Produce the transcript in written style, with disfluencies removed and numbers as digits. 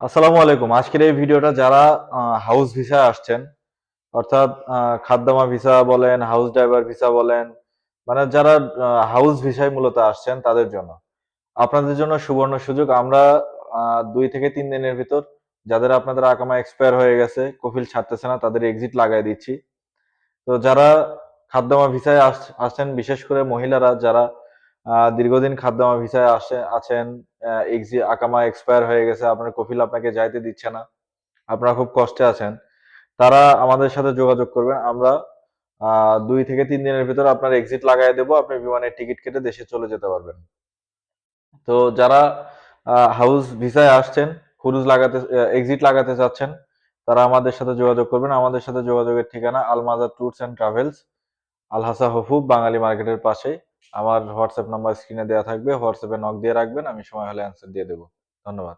আসসালামু আলাইকুম। আজকের এই ভিডিওটা যারা হাউস ভিসায় আসছেন, অর্থাৎ খাদ্দামা ভিসা বলেন, হাউস ড্রাইভার ভিসা বলেন, মানে যারা হাউস ভিসায় মূলত আসছেন তাদের জন্য। আপনাদের জন্য সুবর্ণ সুযোগ। আমরা ২ থেকে ৩ দিনের ভিতর যাদের আপনাদের আকামা এক্সপায়ার হয়ে গেছে, কফিল ছাড়তেছে না, তাদের এক্সিট লাগায় দিচ্ছি। তো যারা খাদ্দামা ভিসায় আসছেন, বিশেষ করে মহিলারা যারা দীর্ঘদিন খাদ্দামা ভিসায় আছেন, আকামা এক্সপায়ার হয়ে গেছে, আপনার কফিল আপনাকে যাইতে দিচ্ছে না, আপনারা খুব কষ্টে আছেন, তারা আমাদের সাথে যোগাযোগ করবেন। আমরা ২ থেকে ৩ দিনের ভিতর আপনার এক্সিট লাগাই দেবো, আপনি বিমানের টিকিট কেটে দেশে চলে যেতে পারবেন। তো যারা হাউস ভিসায় আসছেন, এক্সিট লাগাতে চাচ্ছেন, তারা আমাদের সাথে যোগাযোগ করবেন। আমাদের সাথে যোগাযোগের ঠিকানা আলমাদা ট্যুরস অ্যান্ড ট্রাভেলস, আলহাসা হফুব, বাঙালি মার্কেটের পাশেই। আমার হোয়াটসঅ্যাপ নাম্বার স্ক্রিনে দেওয়া থাকবে, হোয়াটসঅ্যাপে নক দিয়ে রাখবেন, আমি সময় হলে অ্যান্সার দিয়ে দেবো। ধন্যবাদ।